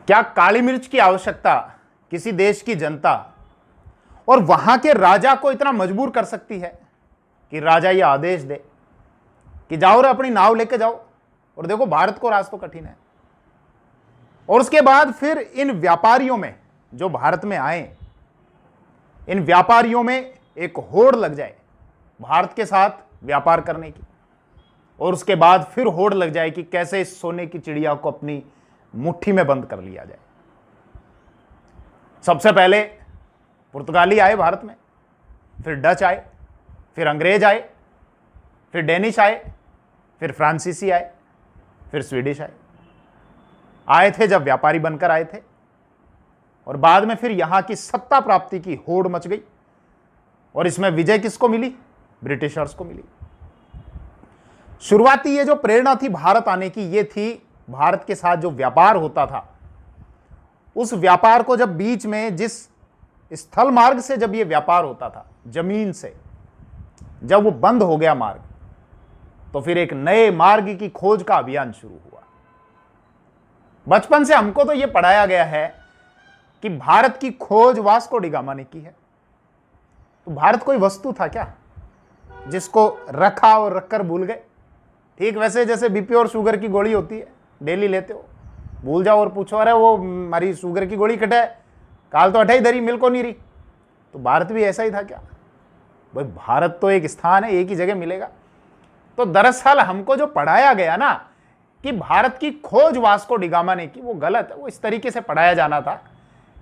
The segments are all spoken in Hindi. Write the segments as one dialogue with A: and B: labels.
A: क्या काली मिर्च की आवश्यकता किसी देश की जनता और वहां के राजा को इतना मजबूर कर सकती है कि राजा ये आदेश दे कि जाओ रे अपनी नाव लेके जाओ और देखो भारत को रास्ता तो कठिन है। और उसके बाद फिर इन व्यापारियों में जो भारत में आए, इन व्यापारियों में एक होड़ लग जाए भारत के साथ व्यापार करने की, और उसके बाद फिर होड़ लग जाए कि कैसे इस सोने की चिड़िया को अपनी मुट्ठी में बंद कर लिया जाए। सबसे पहले पुर्तगाली आए भारत में, फिर डच आए, फिर अंग्रेज आए, फिर डेनिश आए, फिर फ्रांसीसी आए, फिर स्वीडिश आए थे जब व्यापारी बनकर आए थे। और बाद में फिर यहां की सत्ता प्राप्ति की होड़ मच गई और इसमें विजय किसको मिली? ब्रिटिशर्स को मिली। शुरुआती ये जो प्रेरणा थी भारत आने की, ये थी भारत के साथ जो व्यापार होता था, उस व्यापार को जब बीच में जिस स्थल मार्ग से जब ये व्यापार होता था, जमीन से, जब वो बंद हो गया मार्ग, तो फिर एक नए मार्ग की खोज का अभियान शुरू हुआ। बचपन से हमको तो ये पढ़ाया गया है कि भारत की खोज वास्को डी गामा ने की है। तो भारत कोई वस्तु था क्या जिसको रखा और रखकर भूल गए? ठीक वैसे जैसे बीपी और शुगर की गोली होती है, डेली लेते हो, भूल जाओ और पूछो अरे वो हमारी शुगर की गोली कटे, काल तो अठाई धरी मिल को नहीं रही। तो भारत भी ऐसा ही था क्या? भाई भारत तो एक स्थान है, एक ही जगह मिलेगा। तो दरअसल हमको जो पढ़ाया गया ना कि भारत की खोज वास्को डी गामा ने की, वो गलत है। वो इस तरीके से पढ़ाया जाना था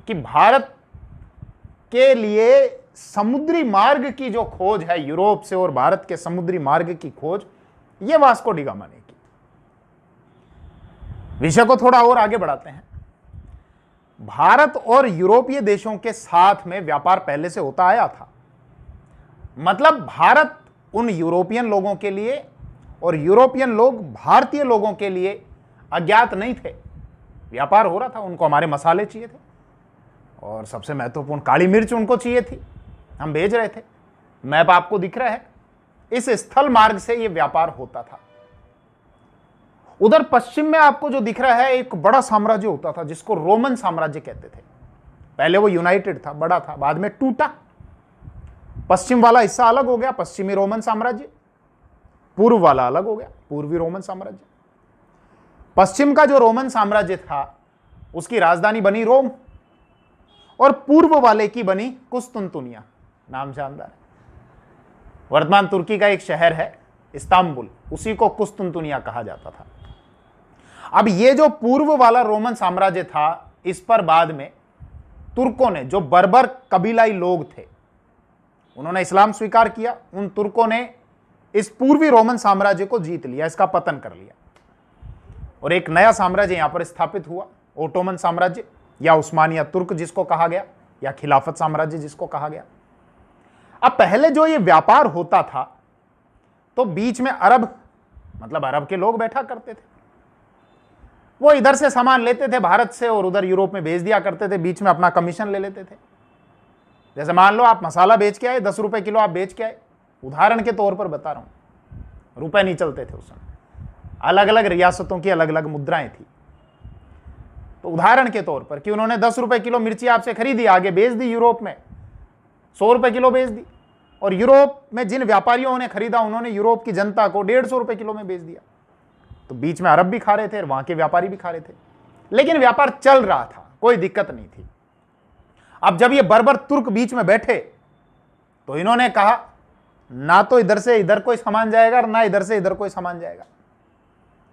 A: कि भारत के लिए समुद्री मार्ग की जो खोज है यूरोप से, और भारत के समुद्री मार्ग की खोज ये वास्को डी गामा ने की। विषय को थोड़ा और आगे बढ़ाते हैं। भारत और यूरोपीय देशों के साथ में व्यापार पहले से होता आया था। मतलब भारत उन यूरोपियन लोगों के लिए और यूरोपियन लोग भारतीय लोगों के लिए अज्ञात नहीं थे। व्यापार हो रहा था, उनको हमारे मसाले चाहिए थे और सबसे महत्वपूर्ण काली मिर्च उनको चाहिए थी, हम भेज रहे थे। मैप आपको दिख रहा है, इस स्थल मार्ग से यह व्यापार होता था। उधर पश्चिम में आपको जो दिख रहा है एक बड़ा साम्राज्य होता था जिसको रोमन साम्राज्य कहते थे। पहले वो यूनाइटेड था, बड़ा था, बाद में टूटा। पश्चिम वाला हिस्सा अलग हो गया, पश्चिमी रोमन साम्राज्य। पूर्व वाला अलग हो गया, पूर्वी रोमन साम्राज्य। पश्चिम का जो रोमन साम्राज्य था उसकी राजधानी बनी रोम और पूर्व वाले की बनी कुस्तुनतुनिया, नाम शानदार है। वर्तमान तुर्की का एक शहर है इस्तांबुल, उसी को कुस्तुनतुनिया कहा जाता था। अब ये जो पूर्व वाला रोमन साम्राज्य था, इस पर बाद में तुर्कों ने, जो बर्बर कबीलाई लोग थे, उन्होंने इस्लाम स्वीकार किया। उन तुर्कों ने इस पूर्वी रोमन साम्राज्य को जीत लिया, इसका पतन कर लिया और एक नया साम्राज्य यहां पर स्थापित हुआ, ओटोमन साम्राज्य या उस्मानिया तुर्क जिसको कहा गया, या खिलाफत साम्राज्य जिसको कहा गया। अब पहले जो ये व्यापार होता था तो बीच में अरब, मतलब अरब के लोग बैठा करते थे। वो इधर से सामान लेते थे भारत से और उधर यूरोप में भेज दिया करते थे, बीच में अपना कमीशन ले लेते थे। जैसे मान लो आप मसाला बेच के आए, 10 रुपए किलो आप बेच के आए, उदाहरण के तौर पर बता रहा हूं, रुपए नहीं चलते थे उस समय, अलग अलग रियासतों की अलग अलग मुद्राएं थी। तो उदाहरण के तौर पर कि उन्होंने 10 रुपए किलो मिर्ची आपसे खरीदी, आगे बेच दी यूरोप में, 100 रुपए किलो बेच दी, और यूरोप में जिन व्यापारियों ने खरीदा उन्होंने यूरोप की जनता को 150 रुपए किलो में बेच दिया। तो बीच में अरब भी खा रहे थे और वहां के व्यापारी भी खा रहे थे, लेकिन व्यापार चल रहा था, कोई दिक्कत नहीं थी। अब जब ये बर्बर तुर्क बीच में बैठे तो इन्होंने कहा ना तो इधर से इधर कोई सामान जाएगा और ना इधर से इधर कोई सामान जाएगा।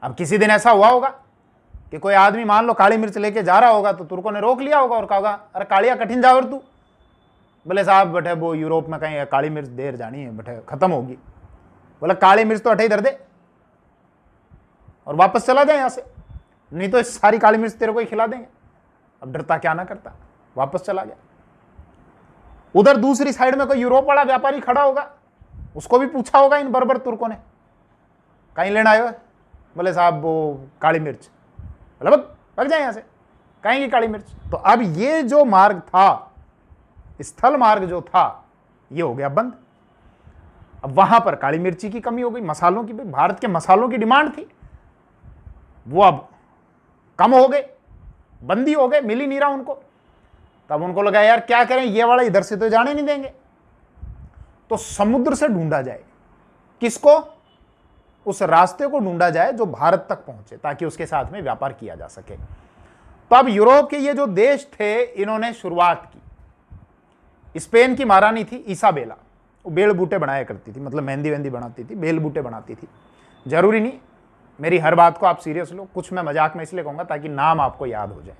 A: अब किसी दिन ऐसा हुआ होगा कि कोई आदमी मान लो काली मिर्च लेके जा रहा होगा तो तुर्कों ने रोक लिया होगा और कहा होगा अरे कालिया कठिन जाओ तू, बोले साहब बेटे वो यूरोप में कहीं काली मिर्च देर जानी है बेटे, खत्म होगी। बोले काली मिर्च तो अठे इधर दे और वापस चला जाए यहां से, नहीं तो इस सारी काली मिर्च तेरे को ही खिला देंगे। अब डरता क्या ना करता, वापस चला गया। उधर दूसरी साइड में कोई यूरोप वाला व्यापारी खड़ा होगा, उसको भी पूछा होगा इन बर्बर तुर्कों ने कहीं लेना आयो? बोले साहब वो काली मिर्च। बोले भाग जाए यहां से, कहीं की काली मिर्च। तो अब ये जो मार्ग था, स्थल मार्ग जो था, ये हो गया बंद। अब वहां पर काली मिर्ची की कमी हो गई, मसालों की, भारत के मसालों की डिमांड थी, वो अब कम हो गए। बंदी हो गए, मिल ही नहीं रहा उनको। तब उनको लगा यार क्या करें, ये वाला इधर से तो जाने नहीं देंगे, तो समुद्र से ढूंढा जाए। किसको? उस रास्ते को ढूंढा जाए जो भारत तक पहुंचे, ताकि उसके साथ में व्यापार किया जा सके। तो अब यूरोप के ये जो देश थे, इन्होंने शुरुआत की। स्पेन की महारानी थी इसाबेला, वो बेल बूटे बनाया करती थी, मतलब मेहंदी वेहंदी बनाती थी, बेल बूटे बनाती थी। जरूरी नहीं मेरी हर बात को आप सीरियस लो, कुछ मैं मजाक में इसलिए कहूंगा ताकि नाम आपको याद हो जाए,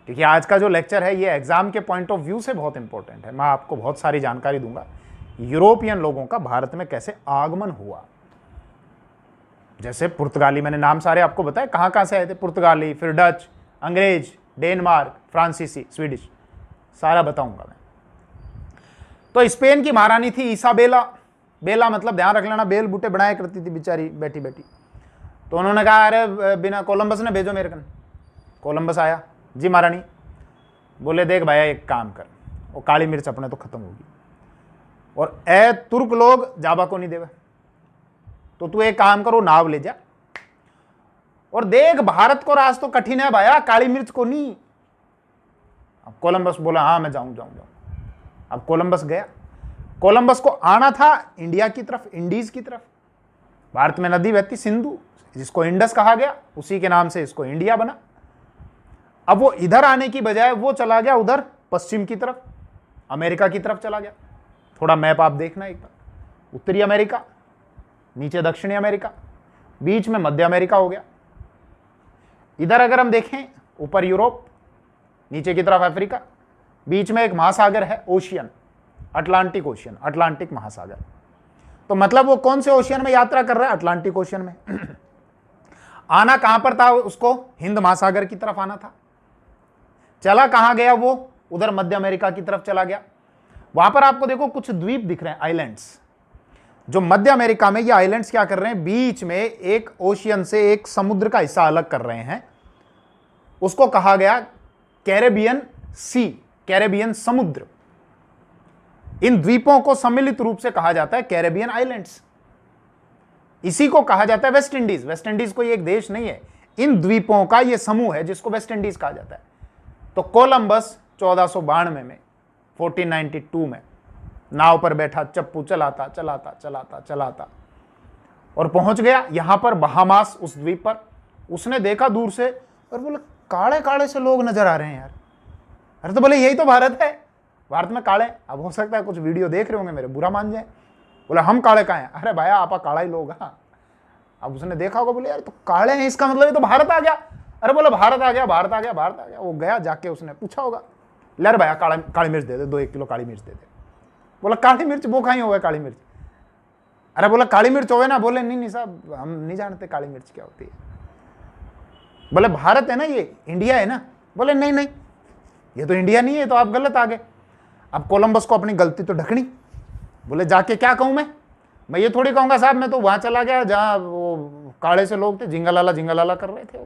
A: क्योंकि आज का जो लेक्चर है ये एग्जाम के पॉइंट ऑफ व्यू से बहुत इंपॉर्टेंट है। मैं आपको बहुत सारी जानकारी दूंगा यूरोपियन लोगों का भारत में कैसे आगमन हुआ। जैसे पुर्तगाली, मैंने नाम सारे आपको बताए कहां कहां से आए थे, पुर्तगाली, फिर डच, अंग्रेज, डेनमार्क, फ्रांसीसी, स्वीडिश, सारा बताऊंगा मैं। तो स्पेन की महारानी थी इसाबेला, बेला मतलब ध्यान रख लेना, बेल बूटे बनाया करती थी बेचारी बैठी बैठी। तो उन्होंने कहा अरे बिना कोलंबस ने भेजो मेरे कन। कोलंबस आया, जी महारानी। बोले देख भाई एक काम कर, वो काली मिर्च अपने तो खत्म होगी और ए तुर्क लोग जाबा को नहीं देवे, तो तू एक काम करो नाव ले जा और देख भारत को रास्ता तो कठिन है भाया, काली मिर्च को नहीं। अब कोलंबस बोला हाँ मैं जाऊं जाऊं जाऊं। अब कोलंबस गया। कोलंबस को आना था इंडिया की तरफ, इंडीज की तरफ। भारत में नदी बहती सिंधु, जिसको इंडस कहा गया, उसी के नाम से इसको इंडिया बना। अब वो इधर आने की बजाय वो चला गया उधर पश्चिम की तरफ, अमेरिका की तरफ चला गया। थोड़ा मैप आप देखना एक बार, उत्तरी अमेरिका, नीचे दक्षिणी अमेरिका, बीच में मध्य अमेरिका हो गया। इधर अगर हम देखें ऊपर यूरोप, नीचे की तरफ अफ्रीका, बीच में एक महासागर है ओशियन, अटलांटिक ओशियन, अटलांटिक महासागर। तो मतलब वो कौन से ओशियन में यात्रा कर रहा है? अटलांटिक ओशियन में। आना कहां पर था उसको? हिंद महासागर की तरफ आना था। चला कहां गया वो? उधर मध्य अमेरिका की तरफ चला गया। वहां पर आपको देखो कुछ द्वीप दिख रहे हैं, आइलैंड्स। जो मध्य अमेरिका में ये आइलैंड्स क्या कर रहे हैं? बीच में एक ओशियन से एक समुद्र का हिस्सा अलग कर रहे हैं, उसको कहा गया कैरेबियन सी, कैरेबियन समुद्र। इन द्वीपों को सम्मिलित रूप से कहा जाता है कैरेबियन आइलैंड्स। इसी को कहा जाता है वेस्ट इंडीज। वेस्ट इंडीज कोई एक देश नहीं है, इन द्वीपों का यह समूह है जिसको वेस्ट इंडीज कहा जाता है। तो कोलंबस 1492 में, 1492 में नाव पर बैठा, चप्पू चलाता चलाता चलाता चलाता और पहुंच गया यहां पर बहामास, उस द्वीप पर। उसने देखा दूर से और बोले काले काले से लोग नजर आ रहे हैं यार। अरे तो बोले यही तो भारत है, भारत में काले। अब हो सकता है कुछ वीडियो देख रहे होंगे मेरे, बुरा मान जाए। बोले हम काले कहाँ हैं? अरे भाया आपा काला ही लोग। हाँ, अब उसने देखा होगा, बोले यार तो काले हैं, इसका मतलब ये तो भारत आ गया। अरे बोले भारत आ गया, भारत आ गया, भारत आ गया। वो गया, जाके उसने पूछा होगा, ले अरे भाया काली मिर्च दे दे, 2-1 किलो काली मिर्च दे दे। बोला काली मिर्च वो कहीं हो काली मिर्च? अरे बोला काली मिर्च हो ना? बोले नहीं नहीं साहब हम नहीं जानते काली मिर्च क्या होती है। बोले भारत है ना ये, इंडिया है ना? बोले नहीं नहीं ये तो इंडिया नहीं है, तो आप गलत आ गए। अब कोलंबस को अपनी गलती तो ढकनी। बोले जाके क्या कहूं मैं ये थोड़ी कहूंगा साहब मैं तो वहां चला गया जहां वो काले से लोग थे, झिंगालाला कर रहे थे,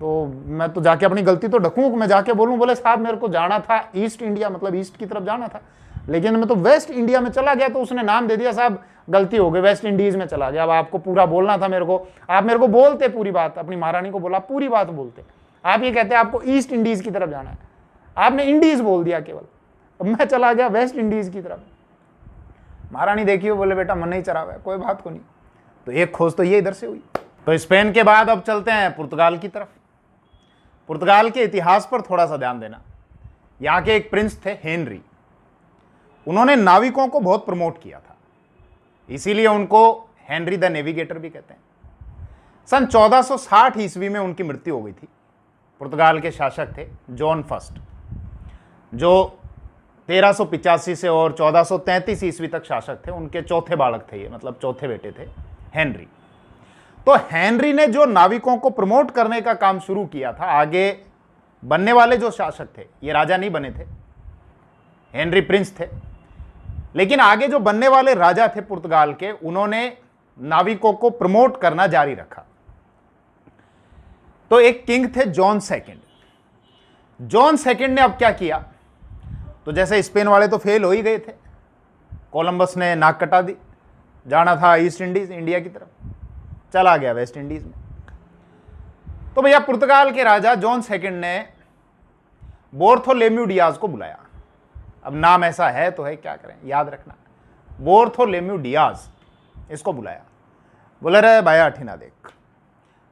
A: तो मैं तो जाके अपनी गलती तो ढकूं, मैं जाके बोलूं बोले साहब मेरे को जाना था ईस्ट इंडिया, मतलब ईस्ट की तरफ जाना था, लेकिन मैं तो वेस्ट इंडिया में चला गया। तो उसने नाम दे दिया, साहब गलती हो गई, वेस्ट इंडीज में चला गया। अब आपको पूरा बोलना था मेरे को, आप मेरे को बोलते पूरी बात, अपनी महारानी को बोला पूरी बात बोलते। आप ये कहते आपको ईस्ट इंडीज की तरफ जाना है, आपने इंडीज बोल दिया केवल। अब मैं चला गया वेस्ट इंडीज की तरफ। महारानी देखिए, बोले बेटा मन नहीं चरा हुआ है, कोई बात को नहीं। तो एक खोज तो ये इधर से हुई। तो स्पेन के बाद अब चलते हैं पुर्तगाल की तरफ। पुर्तगाल के इतिहास पर थोड़ा सा ध्यान देना। यहाँ के एक प्रिंस थे हेनरी, उन्होंने नाविकों को बहुत प्रमोट किया था, इसीलिए उनको हेनरी द नेविगेटर भी कहते हैं। सन 1460 ईस्वी में उनकी मृत्यु हो गई थी। पुर्तगाल के शासक थे जॉन फर्स्ट, जो 1385 से और 1433 ईस्वी तक शासक थे। उनके चौथे बालक थे ये, मतलब चौथे बेटे थे हेनरी। तो हेनरी ने जो नाविकों को प्रमोट करने का काम शुरू किया था, आगे बनने वाले जो शासक थे, ये राजा नहीं बने थे, हेनरी प्रिंस थे, लेकिन आगे जो बनने वाले राजा थे पुर्तगाल के, उन्होंने नाविकों को प्रमोट करना जारी रखा। तो एक किंग थे जॉन सेकंड। जॉन सेकंड ने अब क्या किया, तो जैसे स्पेन वाले तो फेल हो ही गए थे, कोलंबस ने नाक कटा दी, जाना था ईस्ट इंडीज, इंडिया की तरफ, चला गया वेस्ट इंडीज में। तो भैया पुर्तगाल के राजा जॉन सेकंड ने बार्थोलोम्यू डियाज को बुलाया। अब नाम ऐसा है तो है, क्या करें, याद रखना, बार्थोलोम्यू डियाज, इसको बुलाया। बोले रे भाया अठीना देख,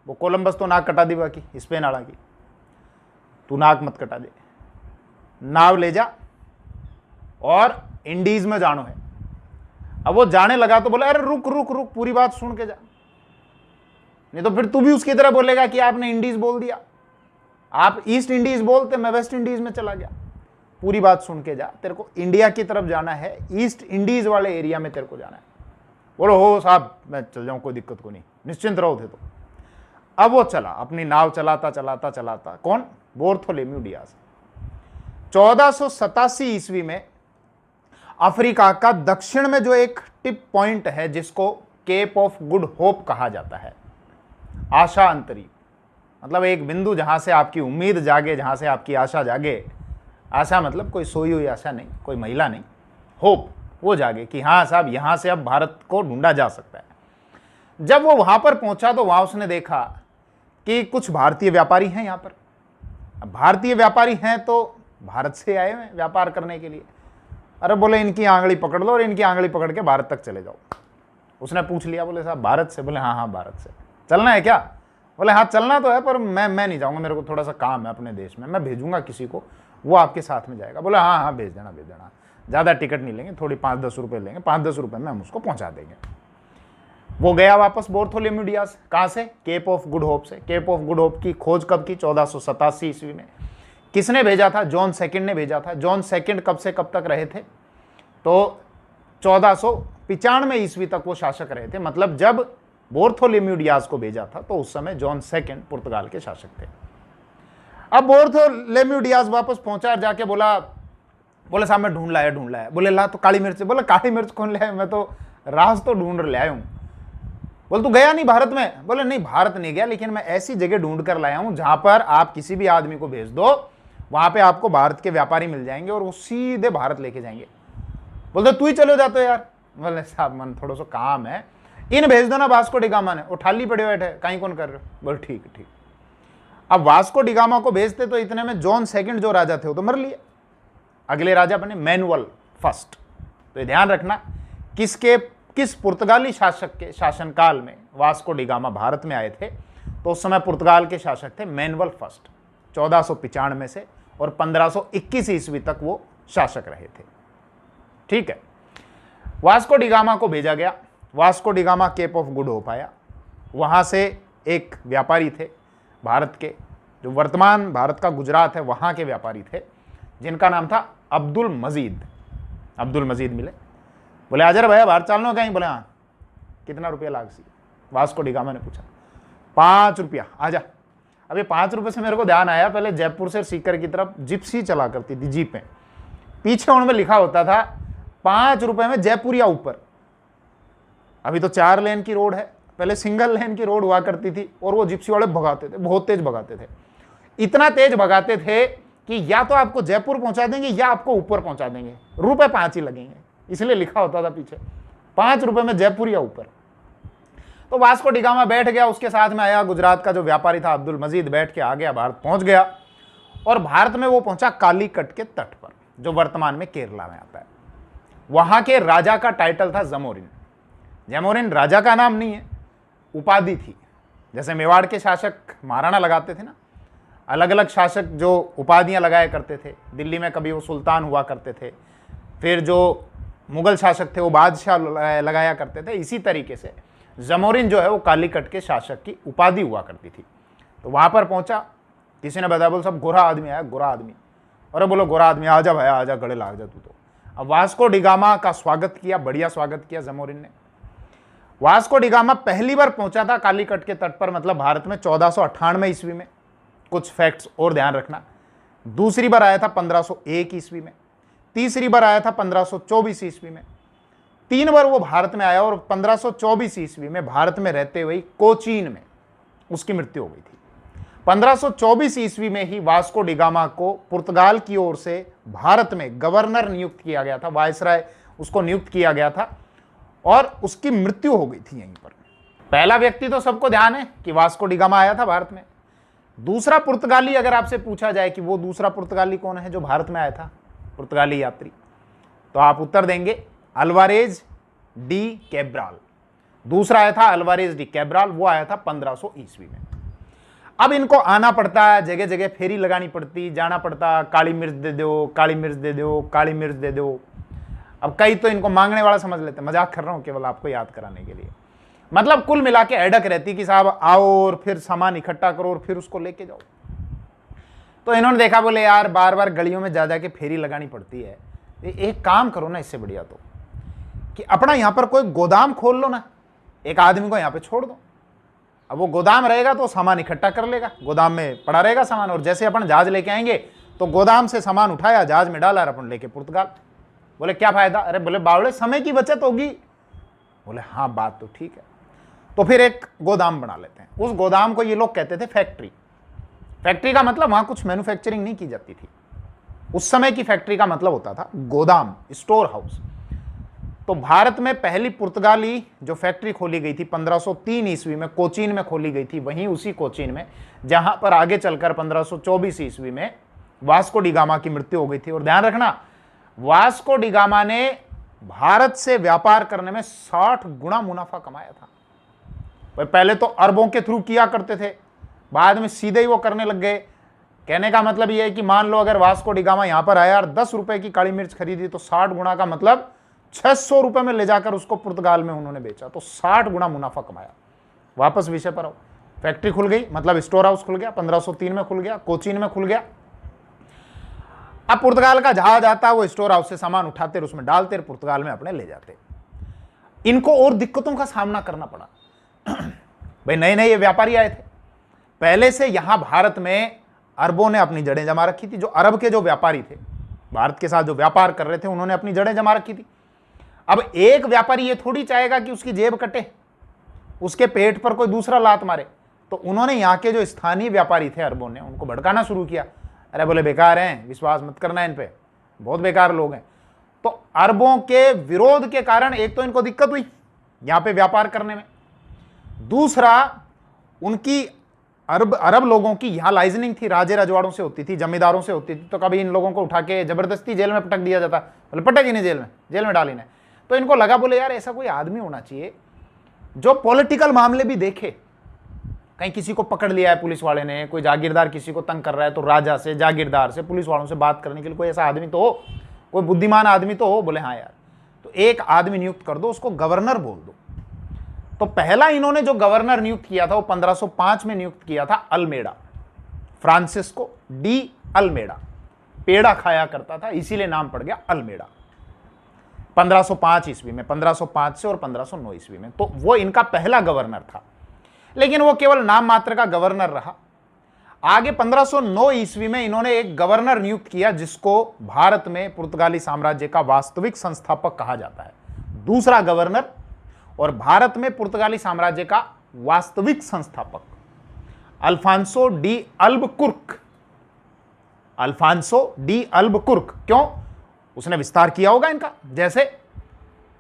A: वो कोलंबस तो नाक कटा दी बाकी स्पेन आड़ा की, तू नाक मत कटा दे, नाव ले जा और इंडीज में जानो है। अब वो जाने लगा तो बोला अरे रुक रुक रुक, पूरी बात सुन के जा, नहीं तो फिर तू भी उसकी तरह बोलेगा कि आपने इंडीज बोल दिया, आप ईस्ट इंडीज बोलते, मैं वेस्ट इंडीज में चला गया। पूरी बात सुन के जा, तेरे को इंडिया की तरफ जाना है, ईस्ट इंडीज वाले एरिया में तेरे को जाना है। बोलो हो साहब मैं चल जाऊं, कोई दिक्कत को नहीं, निश्चिंत रहो थे। तो अब वो चला, अपनी नाव चलाता चलाता चलाता, कौन, बार्थोलोम्यू डियाज। 1487 ईस्वी में अफ्रीका का दक्षिण में जो एक टिप पॉइंट है जिसको केप ऑफ गुड होप कहा जाता है, आशा अंतरी, मतलब एक बिंदु जहां से आपकी उम्मीद जागे, जहां से आपकी आशा जागे। आशा मतलब कोई सोई हुई आशा नहीं, कोई महिला नहीं, होप, वो जागे कि हाँ साहब यहां से अब भारत को ढूंढा जा सकता है। जब वो वहां पर पहुंचा तो वहां उसने देखा कि कुछ भारतीय व्यापारी हैं यहां पर। अब भारतीय व्यापारी हैं तो भारत से आए हैं व्यापार करने के लिए। अरे बोले इनकी आंगली पकड़ लो और इनकी आंगली पकड़ के भारत तक चले जाओ। उसने पूछ लिया, बोले साहब भारत से? बोले हाँ हाँ भारत से। चलना है क्या? बोले हाँ चलना तो है, पर मैं नहीं जाऊंगा, मेरे को थोड़ा सा काम है अपने देश में, मैं भेजूंगा किसी को, वो आपके साथ में जाएगा। बोले हाँ हाँ भेज देना, ज़्यादा टिकट नहीं लेंगे, थोड़ी 5-10 रुपये लेंगे, 5-10 रुपये में हम उसको पहुंचा देंगे। वो गया वापस बार्थोलोम्यू डियाज, कहाँ से? केप ऑफ गुड होप से। केप ऑफ गुड होप की खोज कब की? 1487 ईस्वी में। किसने भेजा था? जॉन सेकंड ने भेजा था। जॉन सेकंड कब से कब तक रहे थे? तो 1495 ईस्वी तक वो शासक रहे थे। मतलब जब बार्थोलोम्यू डियाज को भेजा था तो उस समय जॉन सेकंड पुर्तगाल के शासक थे। अब बार्थोलोम्यू डियाज वापस पहुंचा, जाके बोले साहब मैं ढूंढ लाया। बोले ला तो काली मिर्च। बोले काली मिर्च कौन लाया? मैं तो राज तो ढूंढ लाया हूं। बोले तू गया नहीं भारत में? बोले नहीं भारत नहीं गया, लेकिन मैं ऐसी जगह ढूंढ कर लाया हूं जहां पर आप किसी भी आदमी को भेज दो, वहां पे आपको भारत के व्यापारी मिल जाएंगे और वो सीधे भारत लेके जाएंगे। बोलते तू ही चले जाते हो यार। बोले साहब मन थोड़ा सा काम है, इन भेज दो ना वास्को डिगामा ने, उठाली पड़े बैठे, कहीं कौन कर रहे हो? बोले ठीक। अब वास्को डिगामा को भेजते तो इतने में जॉन सेकंड जो राजा थे वो तो मर लिए, अगले राजा बने मैनुअल फर्स्ट। तो ये ध्यान रखना, किस पुर्तगाली शासक के शासनकाल में वास्को डिगामा भारत में आए थे, तो उस समय पुर्तगाल के शासक थे मैनुअल फर्स्ट। 1495 से और 1521 ईस्वी तक वो शासक रहे थे। ठीक है, वास्को डिगामा को भेजा गया। Vasco da Gama Cape of Good Hope आया। वहां से एक व्यापारी थे भारत के, जो वर्तमान भारत का गुजरात है वहां के व्यापारी थे, जिनका नाम था अब्दुल मजीद मिले। बोले आजर भैया बाहर चलना कहीं? बोले हाँ। कितना रुपया लाग सी? वास्को डिगामा ने पूछा। 5 रुपया, आजा। अभी 5 रुपये से मेरे को ध्यान आया, पहले जयपुर से सीकर की तरफ जिप्सी चला करती थी, जीपें, पीछे उनमें लिखा होता था 5 रुपये में जयपुर या ऊपर। अभी तो 4 लेन की रोड है, पहले सिंगल लेन की रोड हुआ करती थी, और वो जिप्सी वाले भगाते थे, बहुत तेज भगाते थे। इतना तेज भगाते थे कि या तो आपको जयपुर पहुंचा देंगे या आपको ऊपर पहुंचा देंगे, रुपए 5 ही लगेंगे, इसलिए लिखा होता था पीछे 5 रुपये में जयपुर या ऊपर। तो वास्को डिगामा बैठ गया, उसके साथ में आया गुजरात का जो व्यापारी था अब्दुल मजीद, बैठ के आ गया, भारत पहुंच गया। और भारत में वो पहुंचा कालीकट के तट पर, जो वर्तमान में केरला में आता है। वहां के राजा का टाइटल था जमोरिन। जमोरिन राजा का नाम नहीं है, उपाधि थी। जैसे मेवाड़ के शासक महाराणा लगाते थे ना, अलग अलग शासक जो उपाधियां लगाया करते थे। दिल्ली में कभी वो सुल्तान हुआ करते थे, फिर जो मुगल शासक थे वो बादशाह लगाया करते थे। इसी तरीके से जमोरिन जो है वो कालीकट के शासक की उपाधि हुआ करती थी। तो वहां पर पहुंचा, किसी ने बताया, बोल सब गोरा आदमी आया, गोरा आदमी। अरे बोलो गोरा आदमी, आजा भाई आजा, गले लाग जा तू तो। अब वास्को डिगामा का स्वागत किया, बढ़िया स्वागत किया जमोरिन ने। वास्को डिगामा पहली बार पहुंचा था कालीकट के तट पर, मतलब भारत में 1498 ईस्वी में। कुछ फैक्ट्स और ध्यान रखना। दूसरी बार आया था 1501 ईस्वी में। तीसरी बार आया था 1524 ईस्वी में। 3 बार वो भारत में आया, और 1524 ईस्वी में भारत में रहते हुए कोचीन में उसकी मृत्यु हो गई थी। 1524 ईस्वी में ही वास्को डिगामा को पुर्तगाल की ओर से भारत में गवर्नर नियुक्त किया गया था, वायसराय उसको नियुक्त किया गया था, और उसकी मृत्यु हो गई थी यहीं पर। पहला व्यक्ति तो सबको ध्यान है कि वास्को डिगामा आया था भारत में, दूसरा पुर्तगाली अगर आपसे पूछा जाए कि वो दूसरा पुर्तगाली कौन है जो भारत में आया था, पुर्तगाली यात्री, तो आप उत्तर देंगे अल्वारेज डी कैब्राल। दूसरा आया था अल्वारेज डी कैब्राल, वो आया था 1500 ईस्वी में। अब इनको आना पड़ता, जगह जगह फेरी लगानी पड़ती, जाना पड़ता, काली मिर्च दे दो, काली मिर्च दे दो, काली मिर्च दे दो। अब कई तो इनको मांगने वाला समझ लेते, मजाक कर रहा हूं केवल आपको याद कराने के लिए। मतलब कुल मिला के अड़क रहती कि साहब आओ और फिर सामान इकट्ठा करो और फिर उसको लेके जाओ। तो इन्होंने देखा, बोले यार बार बार गलियों में जा जाके फेरी लगानी पड़ती है, एक काम करो ना, इससे बढ़िया तो कि अपना यहां पर कोई गोदाम खोल लो ना, एक आदमी को यहां पे छोड़ दो। अब वो गोदाम रहेगा तो सामान इकट्ठा कर लेगा, गोदाम में पड़ा रहेगा सामान, और जैसे अपन जहाज लेके आएंगे तो गोदाम से सामान उठाया, जहाज में डाला और अपन लेके पुर्तगाल। बोले क्या फायदा? अरे बोले बावड़े समय की बचत होगी। बोले हाँ बात तो ठीक है। तो फिर एक गोदाम बना लेते हैं। उस गोदाम को ये लोग कहते थे फैक्ट्री। फैक्ट्री का मतलब वहां कुछ मैन्युफैक्चरिंग नहीं की जाती थी। उस समय की फैक्ट्री का मतलब होता था गोदाम, स्टोर हाउस। तो भारत में पहली पुर्तगाली जो फैक्ट्री खोली गई थी 1503 ईस्वी में कोचीन में खोली गई थी, वहीं उसी कोचीन में जहां पर आगे चलकर 1524 ईस्वी में वास्को डी गामा की मृत्यु हो गई थी। और ध्यान रखना, वास्को डी गामा ने भारत से व्यापार करने में 60 गुना मुनाफा कमाया था। पहले तो अरबों के थ्रू किया करते थे, बाद में सीधे ही वो करने लग गए। कहने का मतलब यह है कि मान लो अगर वास्को डी गामा यहां पर आया और 10 रुपए की काली मिर्च खरीदी तो 60 गुना का मतलब 600 रुपए में ले जाकर उसको पुर्तगाल में उन्होंने बेचा, तो 60 गुना मुनाफा कमाया। वापस विषय पर आओ। फैक्ट्री खुल गई, मतलब स्टोर हाउस खुल गया, 1503 में खुल गया, कोचीन में खुल गया। अब पुर्तगाल का जहाज आता, वो स्टोर हाउस से सामान उठाते और उसमें डालते और पुर्तगाल में अपने ले जाते। इनको और दिक्कतों का सामना करना पड़ा। भाई नए नए ये व्यापारी आए थे, पहले से यहां भारत में अरबों ने अपनी जड़ें जमा रखी थी। जो अरब के जो व्यापारी थे, भारत के साथ जो व्यापार कर रहे थे, उन्होंने अपनी जड़ें जमा रखी थी। अब एक व्यापारी ये थोड़ी चाहेगा कि उसकी जेब कटे, उसके पेट पर कोई दूसरा लात मारे। तो उन्होंने यहाँ के जो स्थानीय व्यापारी थे अरबों ने, उनको भड़काना शुरू किया। अरे बोले बेकार हैं, विश्वास मत करना इन पे, बहुत बेकार लोग हैं। तो अरबों के विरोध के कारण एक तो इनको दिक्कत हुई यहां पे व्यापार करने में, दूसरा उनकी अरब लोगों की यहां लाइजनिंग थी, राजे रजवाड़ों से होती थी, जमींदारों से होती थी। तो कभी इन लोगों को उठा के जबरदस्ती जेल में पटक दिया जाता, बोले पटक ही नहीं जेल में डाल ही नहीं। तो इनको लगा, बोले यार ऐसा कोई आदमी होना चाहिए जो पॉलिटिकल मामले भी देखे। कहीं किसी को पकड़ लिया है पुलिस वाले ने, कोई जागीरदार किसी को तंग कर रहा है, तो राजा से, जागीरदार से, पुलिस वालों से बात करने के लिए कोई ऐसा आदमी तो हो, कोई बुद्धिमान आदमी तो हो। बोले हाँ यार, तो एक आदमी नियुक्त कर दो, उसको गवर्नर बोल दो। तो पहला इन्होंने जो गवर्नर नियुक्त किया था वो 1505 में नियुक्त किया था अल्मेडा, फ्रांसिस्को डी अल्मेडा। पेड़ा खाया करता था इसीलिए नाम पड़ गया अल्मेडा। 1505 ईस्वी में, 1505 से और 1509 ईस्वी में, तो वो इनका पहला गवर्नर था। लेकिन वो केवल नाम मात्र का गवर्नर रहा। आगे 1509 ईस्वी में इन्होंने एक गवर्नर नियुक्त किया जिसको भारत में पुर्तगाली साम्राज्य का वास्तविक संस्थापक कहा जाता है। दूसरा गवर्नर और भारत में पुर्तगाली साम्राज्य का वास्तविक संस्थापक अल्फांसो डी अल्बकुर्क। अल्फांसो डी अल्बकुर्क, क्यों? उसने विस्तार किया होगा इनका। जैसे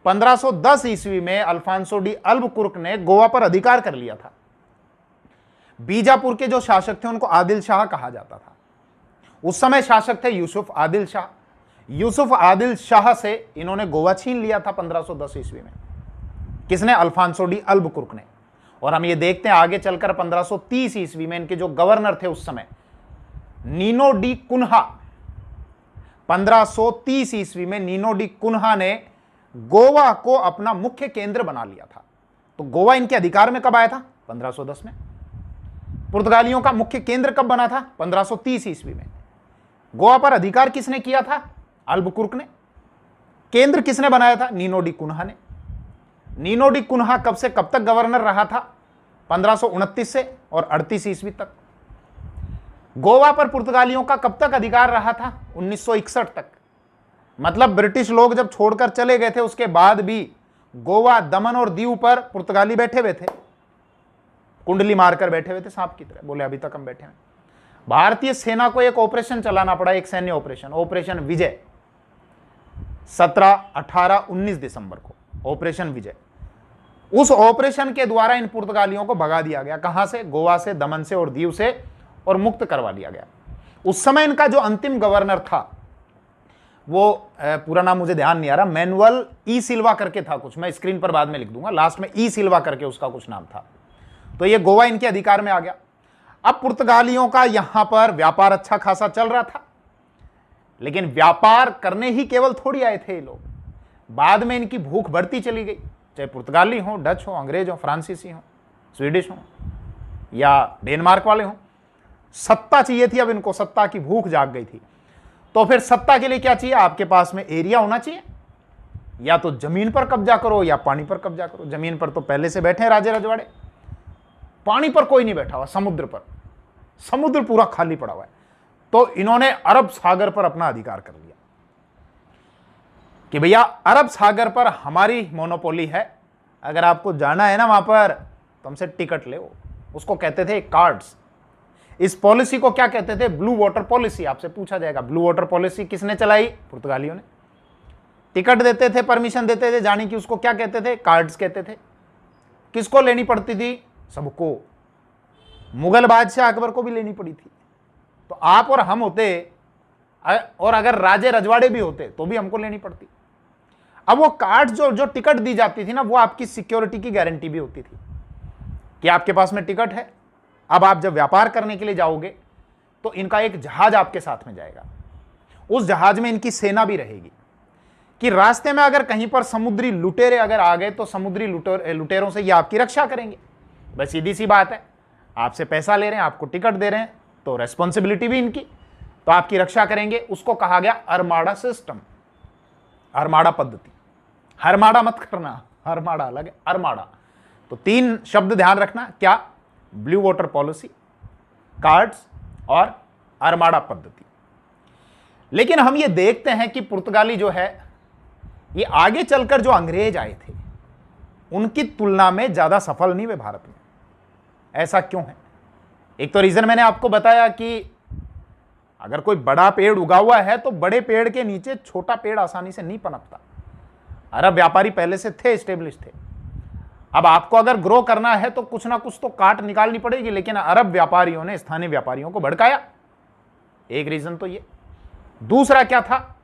A: 1510 ईस्वी में अल्फांसो डी अल्बकुर्क ने गोवा पर अधिकार कर लिया था। बीजापुर के जो शासक थे उनको आदिल शाह कहा जाता था। उस समय शासक थे यूसुफ आदिल शाह। यूसुफ आदिल शाह से इन्होंने गोवा छीन लिया था 1510 ईस्वी में। किसने? अल्फांसो डी अल्बकुर्क ने। और हम ये देखते हैं आगे चलकर 1530 ईस्वी में इनके जो गवर्नर थे उस समय, नीनो डी कुन्हा। 1530 ईस्वी में नीनो डी कुन्हा ने गोवा को अपना मुख्य केंद्र बना लिया था। तो गोवा इनके अधिकार में कब आया था? 1510 में। पुर्तगालियों का मुख्य केंद्र कब बना था? 1530 ईस्वी में। गोवा पर अधिकार किसने किया था? अल्बकुर्क ने। केंद्र किसने बनाया था? नीनो डी कुन्हा ने। नीनो डी कुन्हा कब से कब तक गवर्नर रहा था? 1529 से और 38 ईस्वी तक। गोवा पर पुर्तगालियों का कब तक अधिकार रहा था? 1961 तक। मतलब ब्रिटिश लोग जब छोड़कर चले गए थे उसके बाद भी गोवा, दमन और दीव पर पुर्तगाली बैठे हुए थे, कुंडली मारकर बैठे हुए थे सांप की तरह। बोले अभी तक हम बैठे हैं। भारतीय सेना को एक ऑपरेशन चलाना पड़ा, एक सैन्य ऑपरेशन, ऑपरेशन विजय। 17, 18, 19 दिसंबर को ऑपरेशन विजय। उस ऑपरेशन के द्वारा इन पुर्तगालियों को भगा दिया गया। कहां से? गोवा से, दमन से और दीव से। और मुक्त करवा लिया गया। उस समय इनका जो अंतिम गवर्नर था, वो पूरा नाम मुझे ध्यान नहीं आ रहा, मैनुअल ई सिल्वा करके था कुछ, मैं स्क्रीन पर बाद में लिख दूंगा, लास्ट में ई सिल्वा करके उसका कुछ नाम था। तो ये गोवा इनके अधिकार में आ गया। अब पुर्तगालियों का यहां पर व्यापार अच्छा खासा चल रहा था, लेकिन व्यापार करने ही केवल थोड़ी आए थे ये लोग, बाद में इनकी भूख बढ़ती चली गई। चाहे पुर्तगाली हो, डच हो, अंग्रेज हो, फ्रांसीसी हो, स्वीडिश हो या डेनमार्क वाले हो, सत्ता चाहिए थी। अब इनको सत्ता की भूख जाग गई थी। तो फिर सत्ता के लिए क्या चाहिए? आपके पास में एरिया होना चाहिए, या तो जमीन पर कब्जा करो या पानी पर कब्जा करो। जमीन पर तो पहले से बैठे हैं राजे रजवाड़े, पानी पर कोई नहीं बैठा हुआ, समुद्र पर, समुद्र पूरा खाली पड़ा हुआ है। तो इन्होंने अरब सागर पर अपना अधिकार कर लिया कि भैया अरब सागर पर हमारी मोनोपोली है, अगर आपको जाना है ना वहां पर तो हमसे टिकट ले। उसको कहते थे कार्ड्स। इस पॉलिसी को क्या कहते थे? Blue water policy. आपसे पूछा जाएगा ब्लू वाटर पॉलिसी किसने चलाई? पुर्तगालियों ने। टिकट देते थे, परमिशन देते थे जाने की, उसको क्या कहते थे? कार्ड्स कहते थे। किसको लेनी पड़ती थी? सबको। मुगल बादशाह अकबर को भी लेनी पड़ी थी। तो आप और हम होते, और अगर राजे रजवाड़े भी होते तो भी हमको लेनी पड़ती। अब वो कार्ड जो टिकट दी जाती थी ना, वो आपकी सिक्योरिटी की गारंटी भी होती थी कि आपके पास में टिकट है। अब आप जब व्यापार करने के लिए जाओगे तो इनका एक जहाज आपके साथ में जाएगा, उस जहाज में इनकी सेना भी रहेगी कि रास्ते में अगर कहीं पर समुद्री लुटेरे अगर आ गए तो समुद्री लुटेरों से ये आपकी रक्षा करेंगे। बस सीधी सी बात है, आपसे पैसा ले रहे हैं, आपको टिकट दे रहे हैं, तो रेस्पॉन्सिबिलिटी भी इनकी, तो आपकी रक्षा करेंगे। उसको कहा गया अरमाडा सिस्टम, अरमाडा पद्धति। हरमाडा मत करना, हरमाडा अलग है, अरमाडा। तो 3 शब्द ध्यान रखना, क्या? ब्लू वाटर पॉलिसी, कार्ड्स और अरमाडा पद्धति। लेकिन हम ये देखते हैं कि पुर्तगाली जो है ये आगे चलकर जो अंग्रेज आए थे उनकी तुलना में ज्यादा सफल नहीं हुए भारत में। ऐसा क्यों है? एक तो रीजन मैंने आपको बताया कि अगर कोई बड़ा पेड़ उगा हुआ है तो बड़े पेड़ के नीचे छोटा पेड़ आसानी से नहीं पनपता। अरब व्यापारी पहले से थे, एस्टेब्लिश थे। अब आपको अगर ग्रो करना है तो कुछ ना कुछ तो काट निकालनी पड़ेगी, लेकिन अरब व्यापारियों ने स्थानीय व्यापारियों को भड़काया। एक रीजन तो ये। दूसरा क्या था?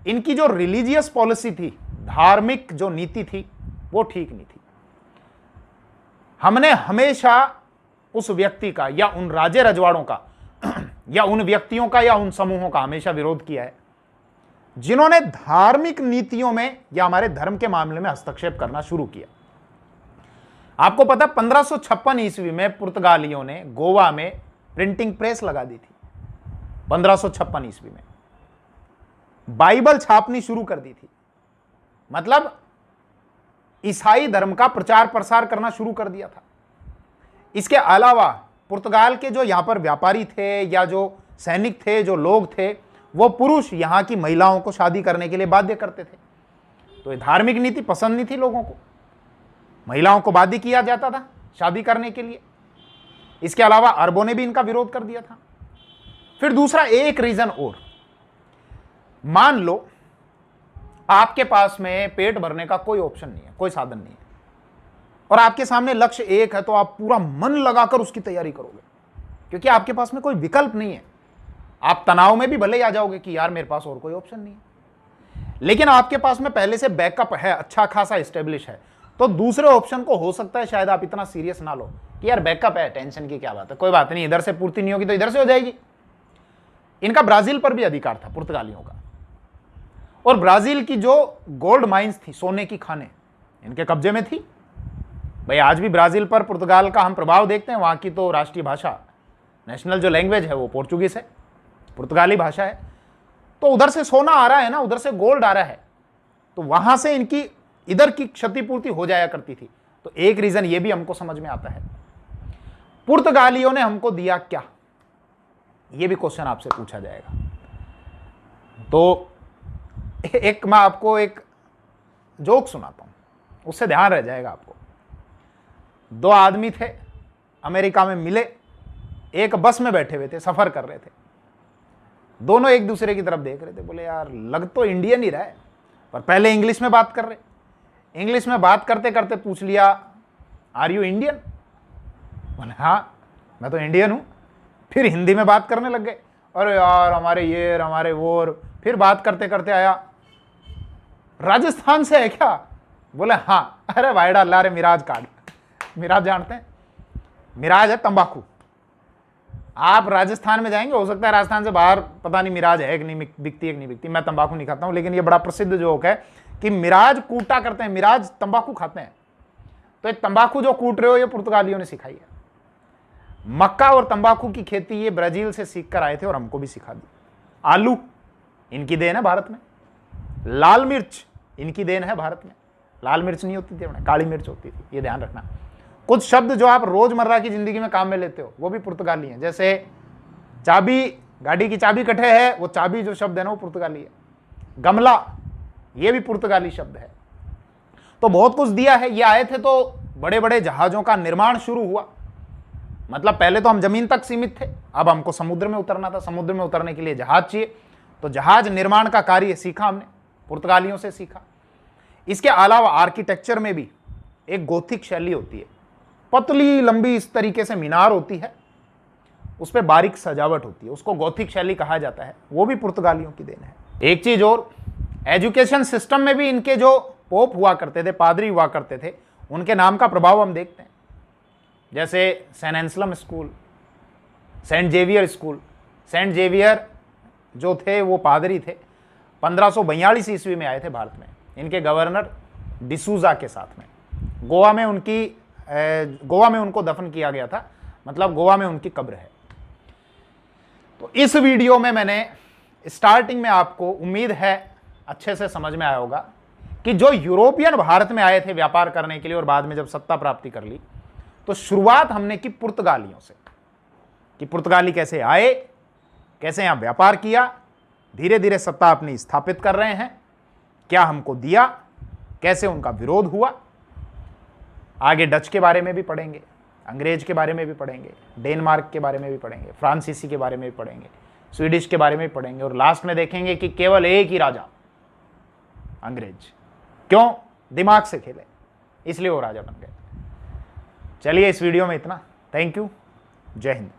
A: इनकी जो रिलीजियस पॉलिसी थी, धार्मिक जो नीति थी, वो ठीक नहीं थी। हमने हमेशा उस व्यक्ति का या उन राजे रजवाड़ों का या उन व्यक्तियों का या उन समूहों का हमेशा विरोध किया है जिन्होंने धार्मिक नीतियों में या हमारे धर्म के मामले में हस्तक्षेप करना शुरू किया। आपको पता 1556 ईस्वी में पुर्तगालियों ने गोवा में प्रिंटिंग प्रेस लगा दी थी। 1556 ईस्वी में बाइबल छापनी शुरू कर दी थी, मतलब ईसाई धर्म का प्रचार प्रसार करना शुरू कर दिया था। इसके अलावा पुर्तगाल के जो यहां पर व्यापारी थे या जो सैनिक थे, जो लोग थे, वो पुरुष यहां की महिलाओं को शादी करने के लिए बाध्य करते थे। तो ये धार्मिक नीति पसंद नहीं थी लोगों को, महिलाओं को बाध्य किया जाता था शादी करने के लिए। इसके अलावा अरबों ने भी इनका विरोध कर दिया था। फिर दूसरा एक रीजन और, मान लो आपके पास में पेट भरने का कोई ऑप्शन नहीं है, कोई साधन नहीं है, और आपके सामने लक्ष्य एक है, तो आप पूरा मन लगाकर उसकी तैयारी करोगे क्योंकि आपके पास में कोई विकल्प नहीं है। आप तनाव में भी भले ही आ जाओगे कि यार मेरे पास और कोई ऑप्शन नहीं है, लेकिन आपके पास में पहले से बैकअप है, अच्छा खासा एस्टेब्लिश है, तो दूसरे ऑप्शन को हो सकता है शायद आप इतना सीरियस ना लो कि यार बैकअप है, टेंशन की क्या बात है, कोई बात नहीं, इधर से पूर्ति नहीं होगी तो इधर से हो जाएगी। इनका ब्राजील पर भी अधिकार था पुर्तगालियों का, और ब्राजील की जो गोल्ड माइंस थी, सोने की खानें, इनके कब्जे में थी। भाई आज भी ब्राजील पर पुर्तगाल का हम प्रभाव देखते हैं। वहां की तो राष्ट्रीय भाषा, नेशनल जो लैंग्वेज है वो पोर्चुगीज है, पुर्तगाली भाषा है। तो उधर से सोना आ रहा है ना, उधर से गोल्ड आ रहा है, तो वहां से इनकी इधर की क्षतिपूर्ति हो जाया करती थी। तो एक रीजन ये भी हमको समझ में आता है। पुर्तगालियों ने हमको दिया क्या, ये भी क्वेश्चन आपसे पूछा जाएगा। तो एक मैं आपको एक जोक सुनाता हूं, उससे ध्यान रह जाएगा आपको। 2 आदमी थे, अमेरिका में मिले, एक बस में बैठे हुए थे, सफर कर रहे थे। दोनों एक दूसरे की तरफ देख रहे थे, बोले यार लग तो इंडियन ही रहा है, पर पहले इंग्लिश में बात कर रहे। इंग्लिश में बात करते करते पूछ लिया, आर यू इंडियन? बोले हाँ मैं तो इंडियन हूं। फिर हिंदी में बात करने लग गए, अरे यार हमारे ये हमारे वो, और फिर बात करते करते आया राजस्थान से है क्या, बोले हाँ, अरे भाई डाल रहे मिराज कार्ड, मिराज जानते हैं, मिराज है तंबाकू। आप राजस्थान में जाएंगे, हो सकता है राजस्थान से बाहर पता नहीं मिराज है कि नहीं बिकती है कि नहीं बिकती, मैं तंबाकू नहीं खाता हूं, लेकिन ये बड़ा प्रसिद्ध जोक है कि मिराज कूटा करते हैं, मिराज तंबाकू खाते हैं। तो ये तंबाकू जो कूट रहे हो ये पुर्तगालियों ने सिखाई है। मक्का और तंबाकू की खेती ये ब्राजील से सीख कर आए थे और हमको भी सिखा दी। आलू इनकी देन है भारत में, लाल मिर्च इनकी देन है भारत में। लाल मिर्च नहीं होती थी अपने, काली मिर्च होती थी, ये ध्यान रखना। कुछ शब्द जो आप रोजमर्रा की जिंदगी में काम में लेते हो वो भी पुर्तगाली हैं, जैसे चाबी, गाड़ी की चाबी कटे है, वो चाबी जो शब्द है ना वो पुर्तगाली है। गमला ये भी पुर्तगाली शब्द है। तो बहुत कुछ दिया है। ये आए थे तो बड़े बड़े जहाजों का निर्माण शुरू हुआ, मतलब पहले तो हम जमीन तक सीमित थे, अब हमको समुद्र में उतरना था, समुद्र में उतरने के लिए जहाज चाहिए, तो जहाज निर्माण का कार्य सीखा हमने, पुर्तगालियों से सीखा। इसके अलावा आर्किटेक्चर में भी एक गोथिक शैली होती है, पतली लंबी इस तरीके से मीनार होती है, उस पर बारीक सजावट होती है, उसको गोथिक शैली कहा जाता है, वो भी पुर्तगालियों की देन है। एक चीज और, एजुकेशन सिस्टम में भी इनके जो पोप हुआ करते थे, पादरी हुआ करते थे, उनके नाम का प्रभाव हम देखते हैं, जैसे Saint Anselm school, Saint Xavier school. Saint Xavier जो थे वो पादरी थे, 1542 ईस्वी में आए थे भारत में, इनके गवर्नर डिसूजा के साथ में। गोवा में उनको दफन किया गया था, मतलब गोवा में उनकी कब्र है। तो इस वीडियो में मैंने स्टार्टिंग में, आपको उम्मीद है अच्छे से समझ में आया होगा कि जो यूरोपियन भारत में आए थे व्यापार करने के लिए और बाद में जब सत्ता प्राप्ति कर ली, तो शुरुआत हमने की पुर्तगालियों से, कि पुर्तगाली कैसे आए, कैसे यहां व्यापार किया, धीरे धीरे सत्ता अपनी स्थापित कर रहे हैं, क्या हमको दिया, कैसे उनका विरोध हुआ। आगे डच के बारे में भी पढ़ेंगे, अंग्रेज के बारे में भी पढ़ेंगे, डेनमार्क के बारे में भी पढ़ेंगे, फ्रांसीसी के बारे में भी पढ़ेंगे, स्वीडिश के बारे में भी पढ़ेंगे, और लास्ट में देखेंगे कि केवल एक ही राजा अंग्रेज, क्यों, दिमाग से खेले, इसलिए वो राजा बन गए। चलिए इस वीडियो में इतना, थैंक यू, जय हिंद।